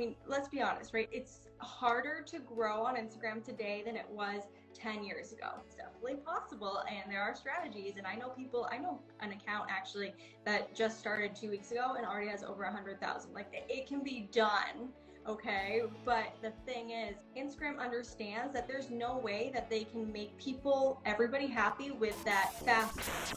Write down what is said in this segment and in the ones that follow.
mean, let's be honest, right? It's harder to grow on Instagram today than it was 10 years ago. It's definitely possible, and there are strategies. And I know an account actually that just started 2 weeks ago and already has over 100,000. Like, it can be done. Okay, but the thing is, Instagram understands that there's no way that they can make everybody happy with that fast.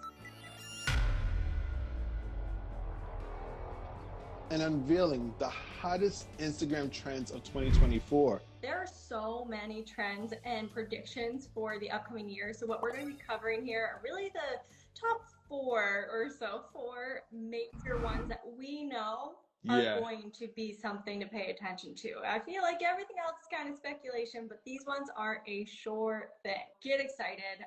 And unveiling the hottest Instagram trends of 2024. There are so many trends and predictions for the upcoming year. So what we're going to be covering here are really the top four major ones that we know are Yeah. going to be something to pay attention to. I feel like everything else is kind of speculation, but these ones are a sure thing. Get excited.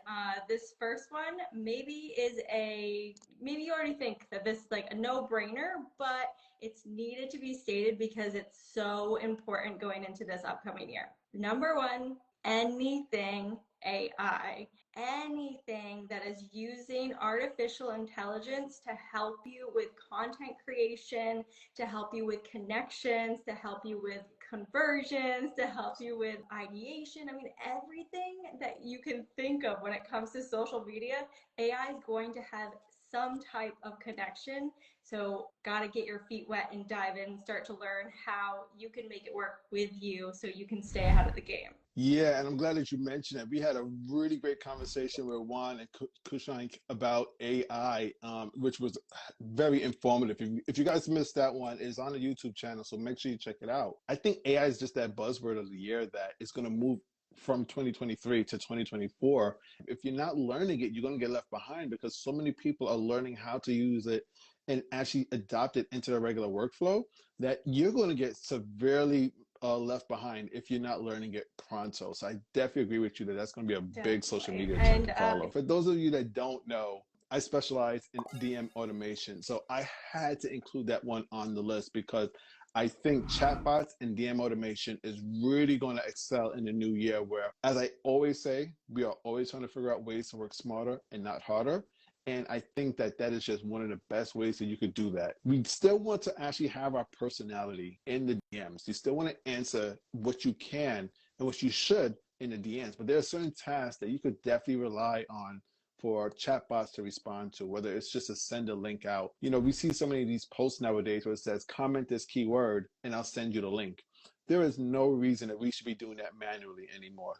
This first one maybe you already think that this is like a no-brainer, but it's needed to be stated because it's so important going into this upcoming year. Number one, anything AI. Anything that is using artificial intelligence to help you with content creation, to help you with connections, to help you with conversions, to help you with ideation. I mean, everything that you can think of when it comes to social media, AI is going to have some type of connection. So gotta get your feet wet and dive in and start to learn how you can make it work with you so you can stay ahead of the game. Yeah, and I'm glad that you mentioned it. We had a really great conversation with Juan and Kushank about AI, which was very informative. If you guys missed that one, it's on the YouTube channel, so make sure you check it out. I think AI is just that buzzword of the year that is going to move from 2023 to 2024. If you're not learning it, you're going to get left behind because so many people are learning how to use it and actually adopt it into their regular workflow that you're going to get severely left behind if you're not learning it pronto. So I definitely agree with you that that's going to be a big social media trend to follow. For those of you that don't know, I specialize in DM automation. So I had to include that one on the list because I think chatbots and DM automation is really going to excel in the new year where, as I always say, we are always trying to figure out ways to work smarter and not harder. And I think that that is just one of the best ways that you could do that. We still want to actually have our personality in the DMs. You still want to answer what you can and what you should in the DMs. But there are certain tasks that you could definitely rely on for chatbots to respond to, whether it's just to send a link out. You know, we see so many of these posts nowadays where it says, comment this keyword and I'll send you the link. There is no reason that we should be doing that manually anymore.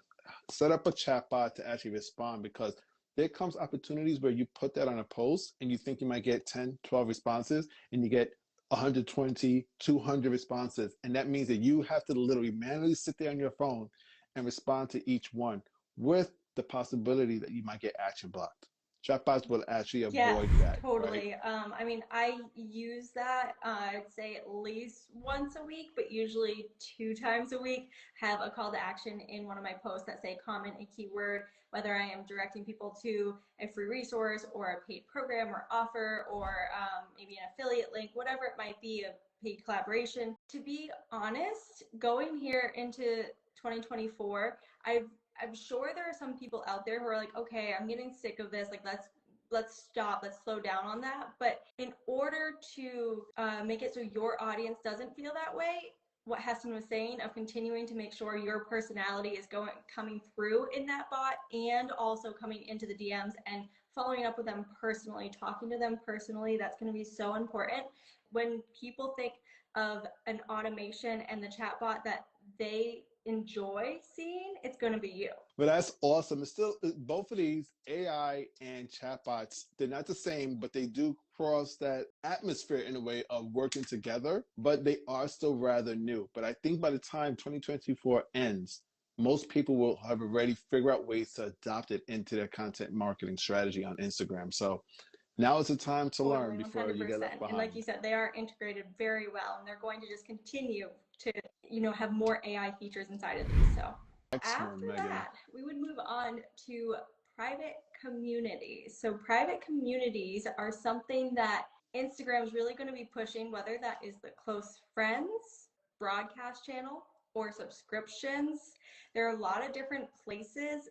Set up a chatbot to actually respond because there comes opportunities where you put that on a post and you think you might get 10, 12 responses and you get 120, 200 responses. And that means that you have to literally manually sit there on your phone and respond to each one with the possibility that you might get action blocked. Chatbots will actually avoid that. Totally. Right? I mean, I use that, I'd say at least once a week, but usually 2 times a week, have a call to action in one of my posts that say comment a keyword, whether I am directing people to a free resource or a paid program or offer or maybe an affiliate link, whatever it might be, a paid collaboration. To be honest, going here into 2024, I'm sure there are some people out there who are like, okay, I'm getting sick of this. Like, let's stop, let's slow down on that. But in order to make it so your audience doesn't feel that way, what Heston was saying of continuing to make sure your personality is coming through in that bot and also coming into the DMs and following up with them personally, talking to them personally, that's going to be so important. When people think of an automation and the chatbot that they enjoy seeing, it's going to be you. But that's awesome. It's still both of these AI and chatbots, they're not the same, but they do cross that atmosphere in a way of working together, but they are still rather new. But I think by the time 2024 ends, most people will have already figured out ways to adopt it into their content marketing strategy on Instagram. So now is the time to learn before you get left 100%. And like you behind. said, they are integrated very well, and they're going to just continue to, have more AI features inside of these. So Excellent, after Megan. that, we would move on to private communities. So private communities are something that Instagram is really going to be pushing, whether that is the close friends, broadcast channel, or subscriptions. There are a lot of different places,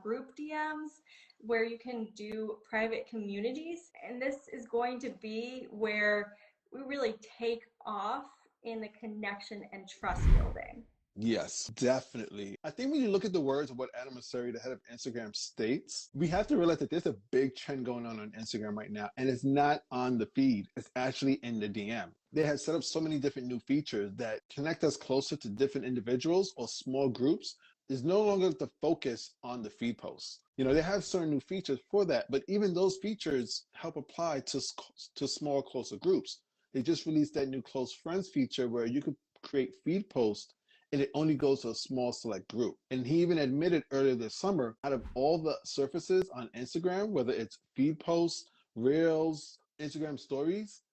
group DMs, where you can do private communities. And this is going to be where we really take off in the connection and trust building. Yes, definitely. I think when you look at the words of what Adam Mosseri, the head of Instagram, states, we have to realize that there's a big trend going on Instagram right now, and it's not on the feed. It's actually in the DM. They have set up so many different new features that connect us closer to different individuals or small groups. Is no longer the focus on the feed posts. You know, they have certain new features for that, but even those features help apply to small, closer groups. They just released that new close friends feature where you could create feed posts and it only goes to a small select group. And he even admitted earlier this summer, out of all the surfaces on Instagram, whether it's feed posts, reels, Instagram stories,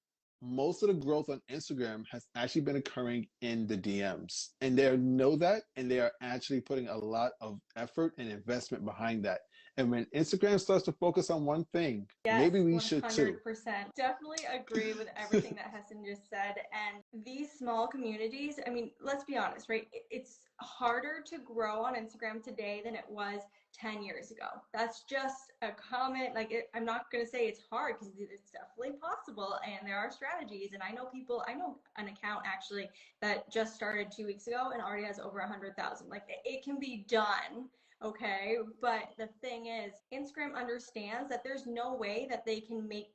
most of the growth on Instagram has actually been occurring in the DMs. And they know that, and they are actually putting a lot of effort and investment behind that. And when Instagram starts to focus on one thing, Yes, maybe we should too. 100%. Definitely agree with everything that Heston just said. And these small communities, I mean, let's be honest, right? It's harder to grow on Instagram today than it was 10 years ago. That's just a comment. I'm not going to say it's hard because it's definitely possible and there are strategies. And I know an account actually that just started 2 weeks ago and already has over 100,000. Like it can be done. Okay, but the thing is, Instagram understands that there's no way that they can make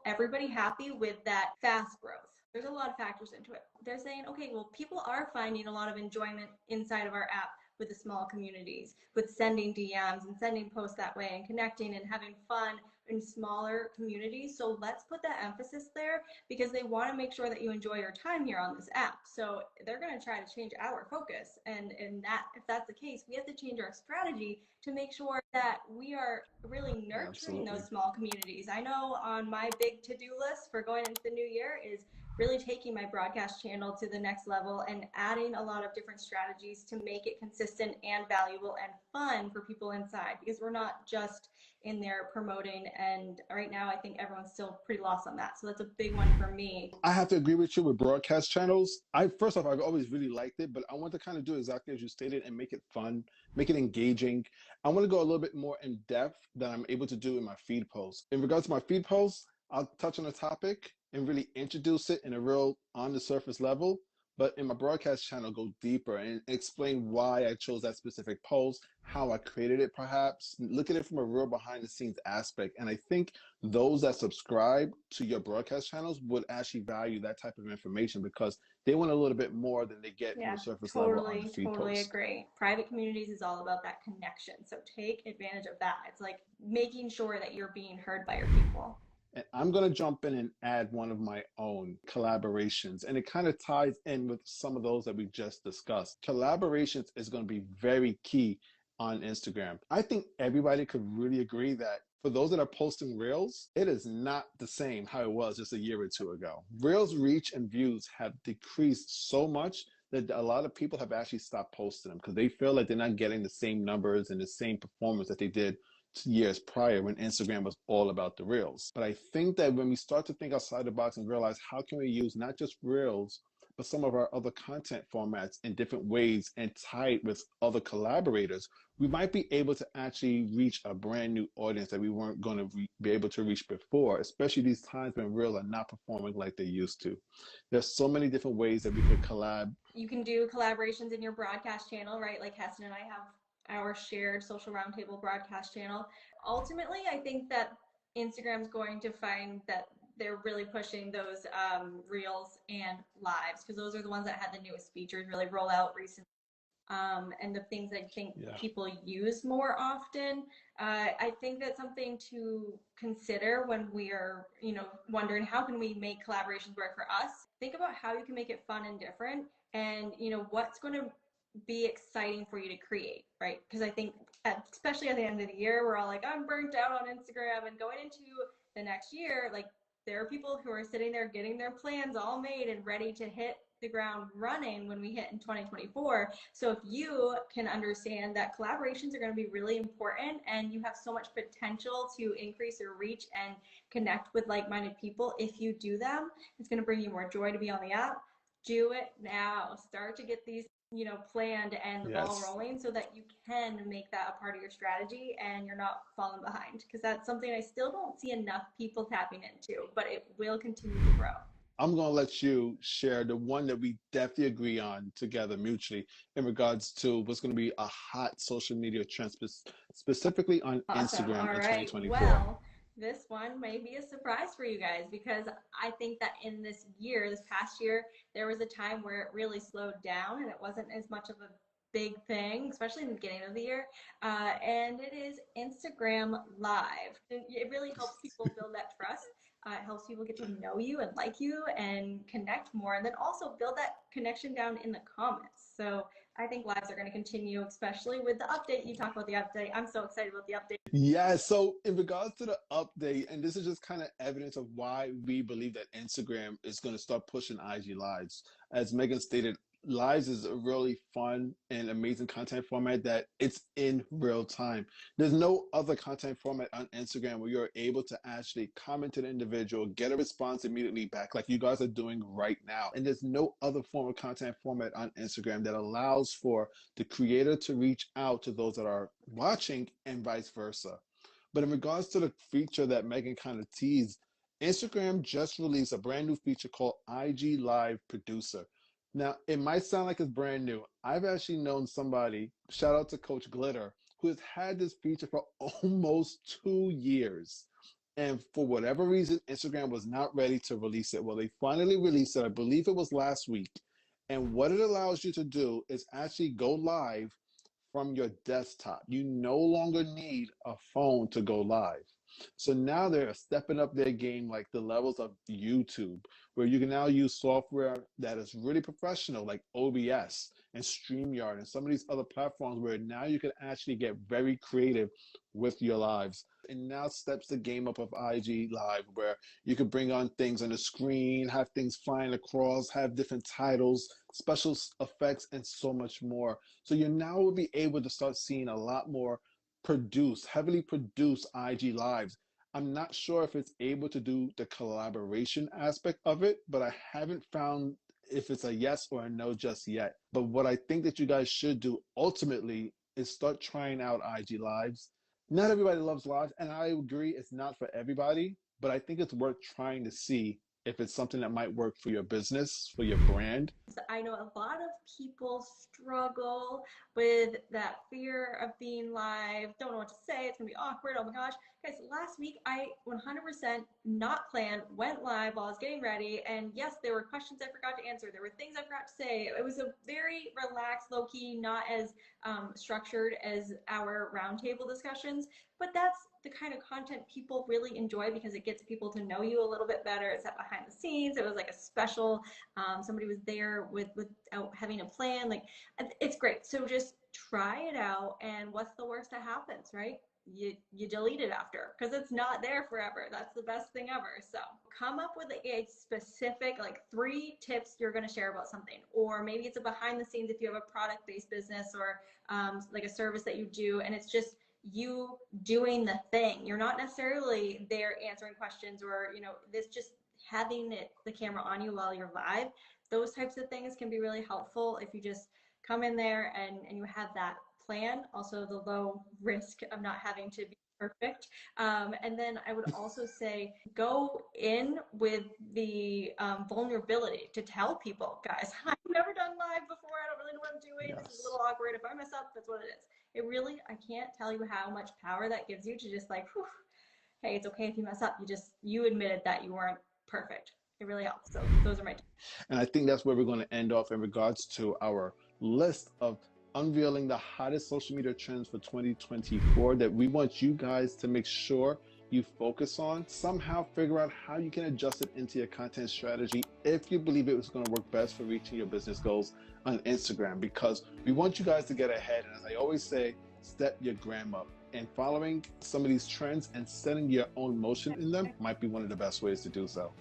everybody happy with that fast growth. There's a lot of factors into it. They're saying, okay, well, people are finding a lot of enjoyment inside of our app with the small communities, with sending DMs and sending posts that way and connecting and having fun in smaller communities. So let's put that emphasis there because they want to make sure that you enjoy your time here on this app. So they're going to try to change our focus. And if that's the case, we have to change our strategy to make sure that we are really nurturing those small communities. I know on my big to-do list for going into the new year is really taking my broadcast channel to the next level and adding a lot of different strategies to make it consistent and valuable and fun for people inside, because we're not just in there promoting. And right now, I think everyone's still pretty lost on that. So that's a big one for me. I have to agree with you with broadcast channels. First off, I've always really liked it, but I want to kind of do exactly as you stated and make it fun, make it engaging. I want to go a little bit more in depth than I'm able to do in my feed posts. In regards to my feed posts, I'll touch on a topic and really introduce it in a real on the surface level. But in my broadcast channel, go deeper and explain why I chose that specific post, how I created it, perhaps look at it from a real behind the scenes aspect. And I think those that subscribe to your broadcast channels would actually value that type of information because they want a little bit more than they get from the surface level on the feed Totally post. agree. Private communities is all about that connection. So take advantage of that. It's like making sure that you're being heard by your people. And I'm going to jump in and add one of my own collaborations. And it kind of ties in with some of those that we just discussed. Collaborations is going to be very key on Instagram. I think everybody could really agree that for those that are posting Reels, it is not the same how it was just a year or two ago. Reels reach and views have decreased so much that a lot of people have actually stopped posting them because they feel like they're not getting the same numbers and the same performance that they did years prior when Instagram was all about the Reels. But I think that when we start to think outside the box and realize how can we use not just Reels, but some of our other content formats in different ways and tie it with other collaborators, we might be able to actually reach a brand new audience that we weren't going to be able to reach before, especially these times when Reels are not performing like they used to. There's so many different ways that we could collab. You can do collaborations in your broadcast channel, right? Like Heston and I have our shared social roundtable broadcast channel. Ultimately, I think that Instagram's going to find that they're really pushing those reels and lives because those are the ones that had the newest features really roll out recently. And the things I think people use more often. I think that's something to consider when we are, wondering how can we make collaborations work for us. Think about how you can make it fun and different, and what's going to be exciting for you to create, right? Because I think, especially at the end of the year, we're all like, I'm burnt out on Instagram, and going into the next year, like there are people who are sitting there getting their plans all made and ready to hit the ground running when we hit in 2024. So if you can understand that collaborations are going to be really important and you have so much potential to increase your reach and connect with like-minded people, if you do them, it's going to bring you more joy to be on the app. Do it now. Start to get these planned and the ball rolling so that you can make that a part of your strategy and you're not falling behind, because that's something I still don't see enough people tapping into, but it will continue to grow. I'm going to let you share the one that we definitely agree on together mutually in regards to what's going to be a hot social media trend, specifically on Awesome. Instagram All in right. 2024. Well, this one may be a surprise for you guys because I think that in this year, this past year, there was a time where it really slowed down and it wasn't as much of a big thing, especially in the beginning of the year. And it is Instagram Live. It really helps people build that trust. It helps people get to know you and like you and connect more, and then also build that connection down in the comments. So I think lives are going to continue, especially with the update. You talk about the update. I'm so excited about the update. Yeah, so in regards to the update, and this is just kind of evidence of why we believe that Instagram is going to start pushing IG Lives. As Megan stated, Lives is a really fun and amazing content format that it's in real time. There's no other content format on Instagram where you're able to actually comment to the individual, get a response immediately back, like you guys are doing right now. And there's no other form of content format on Instagram that allows for the creator to reach out to those that are watching and vice versa. But in regards to the feature that Megan kind of teased, Instagram just released a brand new feature called IG Live Producer. Now, it might sound like it's brand new. I've actually known somebody, shout out to Coach Glitter, who has had this feature for almost 2 years. And for whatever reason, Instagram was not ready to release it. Well, they finally released it. I believe it was last week. And what it allows you to do is actually go live from your desktop. You no longer need a phone to go live. So now they're stepping up their game like the levels of YouTube, where you can now use software that is really professional, like OBS and StreamYard and some of these other platforms where now you can actually get very creative with your lives. And now steps the game up of IG Live, where you can bring on things on the screen, have things flying across, have different titles, special effects, and so much more. So you now will be able to start seeing a lot more heavily produced IG Lives. I'm not sure if it's able to do the collaboration aspect of it, but I haven't found if it's a yes or a no just yet. But what I think that you guys should do ultimately is start trying out IG Lives. Not everybody loves lives, and I agree it's not for everybody, but I think it's worth trying to see if it's something that might work for your business, for your brand. I know a lot of people struggle with that fear of being live, don't know what to say, it's gonna be awkward, oh my gosh. Guys, last week I 100% not planned, went live while I was getting ready, and yes, there were questions I forgot to answer, there were things I forgot to say. It was a very relaxed, low-key, not as structured as our roundtable discussions, but that's the kind of content people really enjoy because it gets people to know you a little bit better. It's that behind the scenes. It was like a special, somebody was there without having a plan. Like, it's great. So just try it out, and what's the worst that happens, right? You delete it after because it's not there forever. That's the best thing ever. So come up with a specific, like 3 tips you're going to share about something, or maybe it's a behind the scenes if you have a product based business, or like a service that you do, and it's just you doing the thing. You're not necessarily there answering questions, or this just having the camera on you while you're live. Those types of things can be really helpful if you just come in there and you have that plan. Also, the low risk of not having to be perfect. And then I would also say go in with the vulnerability to tell people, guys, I've never done live before. I don't really know what I'm doing. This is a Yes. little awkward. If I mess up, that's what it is. It really, I can't tell you how much power that gives you to just like, whew, hey, it's okay if you mess up. You admitted that you weren't perfect. It really helps. So those are my tips. And I think that's where we're going to end off in regards to our list of unveiling the hottest social media trends for 2024 that we want you guys to make sure you focus on. Somehow figure out how you can adjust it into your content strategy if you believe it was going to work best for reaching your business goals on Instagram, because we want you guys to get ahead. And as I always say, step your gram up. And following some of these trends and setting your own motion in them might be one of the best ways to do so.